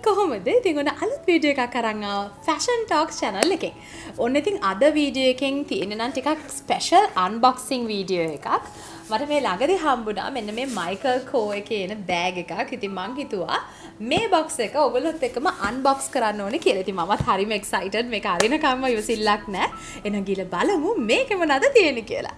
කොහොමද? ඉතින් ඔන්න අලුත් වීඩියෝ එකක් අරන් ආවා Fashion Talks channel එකෙන්. ඔන්න ඉතින් අද වීඩියෝ එකෙන් තියෙන නම් ටිකක් ස්පෙෂල් අන්බොක්සිං වීඩියෝ එකක්. මට මේ ළඟදී හම්බුණා මෙන්න මේ Micheal Co එකේ එන බෑග් එකක්. ඉතින් මං හිතුවා මේ බොක්ස් එක ඔයගොල්ලොත් එක්කම අන්බොක්ස් කරන්න ඕනේ කියලා. ඉතින් මමත් හරිම එක්සයිටඩ් මේක අරිනකම්ම ඉවසිල්ලක් නැහැ. එහෙනම් ගිහලා බලමු මේකේ මොනවද තියෙන්නේ කියලා.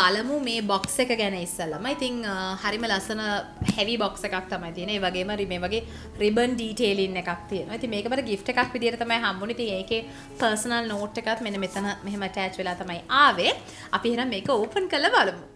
බලමු මේ බොක්ස් එක ගැන ඉස්සෙල්ලාම. ඉතින් හරිම ලස්සන heavy box එකක් තමයි තියෙන්නේ. ඒ වගේම මේ වගේ ribbon detailing එකක් තියෙනවා. ඉතින් මේක මට gift එකක් විදියට තමයි හම්බුනේ. ඉතින් ඒකේ personal note එකත් මෙන්න මෙතන මෙහෙම attach වෙලා තමයි ආවේ. අපි එහෙනම් මේක open කරලා බලමු.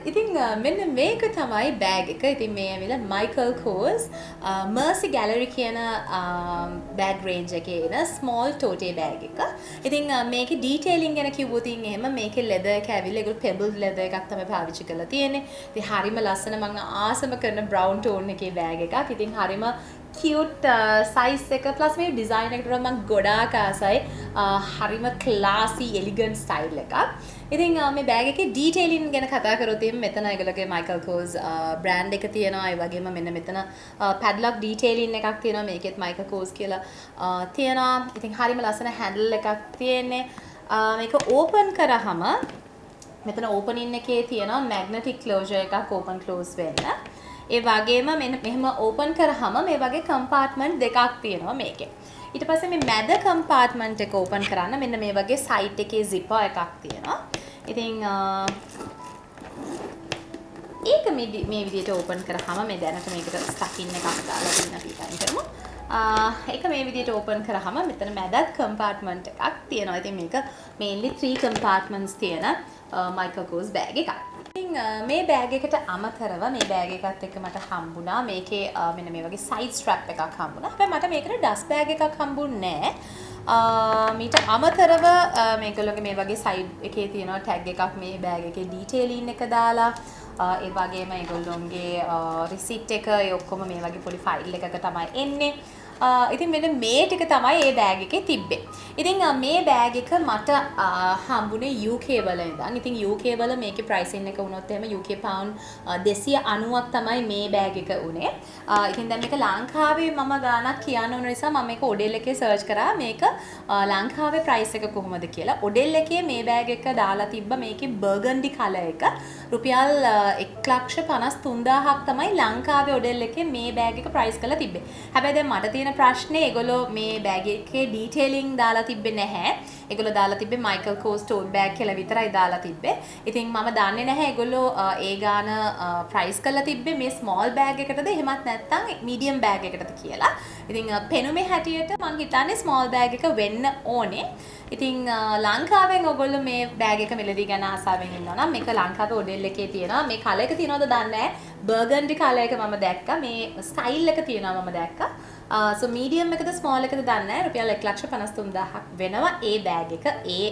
ඉතින් මෙන්න මේක තමයි බෑග් එක. ඉතින් මේ ඇවිල්ලා Micheal Co's Mercy Gallery කියන බෑග් රේන්ජ් එකේ එන small tote බෑග් එක. ඉතින් මේකේ detailing ගැන කිව්වොත් එහෙම මේකේ leather එක ඇවිල්ලා ඒගොල්ලෝ pebbled leather එකක් තමයි පාවිච්චි කරලා තියෙන්නේ. ඉතින් හරිම ලස්සන මම ආසම කරන brown tone එකේ බෑග් එකක්. ඉතින් හරිම cute size එක plus මේ design එකට මම ගොඩාක් ආසයි. හරිම classy elegant style එකක්. ඉතින් මේ බෑග් එකේ detailing ගැන කතා කරොත් එහෙනම් මෙතන ඒගොල්ලෝගේ Micheal Co's brand එක තියෙනවා. ඒ වගේම මෙන්න මෙතන padlock detailing එකක් තියෙනවා. මේකෙත් Micheal Co's කියලා තියෙනවා. ඉතින් හරිම ලස්සන handle එකක් තියෙන්නේ. මේක open කරාම මෙතන opening එකේ තියෙනවා magnetic closure එකක් open close වෙන්න. ඒ වගේම මෙන්න මෙහෙම open කරාම මේ වගේ compartment දෙකක් තියෙනවා මේකේ. ඊට පස්සේ මේ මැද compartment එක open කරන්න මෙන්න මේ වගේ side එකේ zipper එකක් තියෙනවා. ඉතින් ඒක මේ විදිහට ඕපන් කරාම මේ දැනට මේකට ස්ටෆින් එකක් දාලා තියෙනවා කියලා හිතමු. ඒක මේ විදිහට ඕපන් කරාම මෙතන මැදත් කම්පාර්ට්මන්ට් එකක් තියෙනවා. ඉතින් මේක mainly 3 compartments තියෙන Michael Kors bag එකක්. ඉතින් මේ බෑග් එකට අමතරව මේ බෑග් එකත් එක්ක මට හම්බුණා මේකේ මෙන්න මේ වගේ side strap එකක් හම්බුණා. හැබැයි මට මේකට dust bag එකක් හම්බුන්නේ නැහැ. මීට අමතරව මේගොල්ලෝගේ මේ වගේ side එකේ තියෙනවා tag එකක් මේ බෑග් එකේ detailing එක දාලා ඒ වගේම ඒගොල්ලොන්ගේ receipt එක ඒ ඔක්කොම මේ වගේ පොඩි file එකක තමයි එන්නේ. ඉතින් මෙන්න මේ ටික තමයි මේ බෑග් එකේ තිබ්බේ. ඉතින් මේ බෑග් එක මට හම්බුනේ UK වල ඉඳන්. ඉතින් UK වල මේකේ pricing එක වුණොත් එහෙම UK pound 290ක් තමයි මේ බෑග් එක උනේ. ඉතින් දැන් මේක ලංකාවේ මම ගාණක් කියන්න ඕන නිසා මම මේක ඔඩෙල් එකේ search කරා මේක ලංකාවේ price එක කොහොමද කියලා. ඔඩෙල් එකේ මේ බෑග් එක දාලා තිබ්බ මේකේ burgundy color එක රුපියල් 1,53,000ක් තමයි ලංකාවේ ඔඩෙල් එකේ මේ බෑග් එක price කරලා තිබ්බේ. හැබැයි දැන් මට තියෙන ප්‍රශ්නේ ඒගොල්ලෝ මේ බෑග් එකේ ඩීටේලින් දාලා තිබ්බේ නැහැ. ඒගොල්ලෝ දාලා තිබ්බේ Michael Kors tote bag කියලා විතරයි දාලා තිබ්බේ. ඉතින් මම දන්නේ නැහැ ඒගොල්ලෝ ඒ ගාන ප්‍රයිස් කරලා තිබ්බේ මේ small bag එකටද එහෙමත් නැත්නම් medium bag එකටද කියලා. ඉතින් පෙනුමේ හැටියට මම හිතන්නේ small bag එක වෙන්න ඕනේ. ඉතින් ලංකාවෙන් ඔයගොල්ලෝ මේ බෑග් එක මිලදී ගන්න ආසාවෙන් ඉන්නවා නම් මේක ලංකාවේ ඔඩෙල් එකේ තියෙනවා. මේ කලර් එක තියෙනවද දන්නේ නැහැ. burgundy කලර් එක මම දැක්කා. මේ ස්ටයිල් එක තියෙනවා මම දැක්කා. so medium එකද small එකද දන්නේ නැහැ. රුපියල් 1,53,000ක් වෙනවා ඒ බෑග් එක ඒ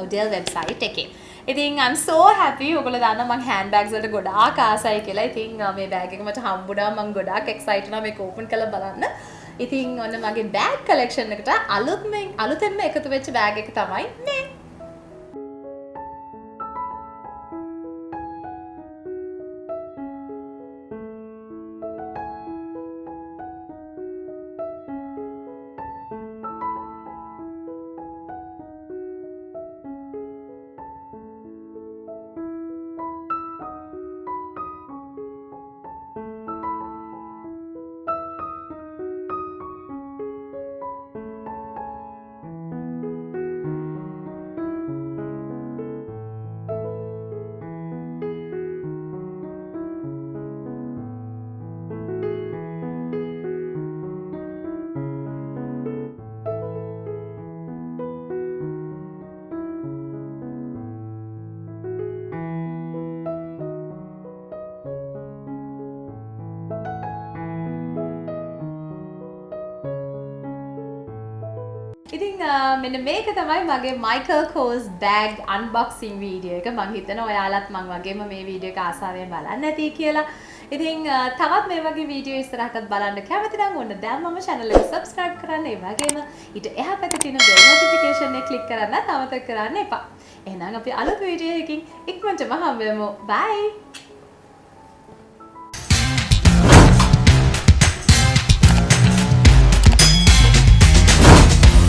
ඔඩෙල් වෙබ්සයිට් එකේ. ඉතින් I'm so happy. ඔයගොල්ලෝ දන්නවා මම handbags වලට ගොඩාක් ආසයි කියලා. ඉතින් මේ බෑග් එක මට හම්බුණා. මම ගොඩාක් excited වුණා මේක open කරලා බලන්න. ඉතින් ඔන්න මගේ bag collection එකට අලුතෙන්ම එකතු වෙච්ච බෑග් එක තමයි මේ. ඉතින් මෙන්න මේක තමයි මගේ Michael Kors bag unboxing video එක. මම හිතනවා ඔයාලත් මං වගේම මේ වීඩියෝ එක ආසාවෙන් බලන්න ඇති කියලා. ඉතින් තවත් මේ වගේ වීඩියෝ ඉස්සරහටත් බලන්න කැමති නම් ඔන්න දැන් මම channel එක subscribe කරන්න. ඒ වගේම ඊට එහා පැත්තේ තියෙන bell notification එක click කරන්න අමතක කරන්න එපා. එහෙනම් අපි අලුත් වීඩියෝ එකකින් ඉක්මනටම හම්බෙමු. bye.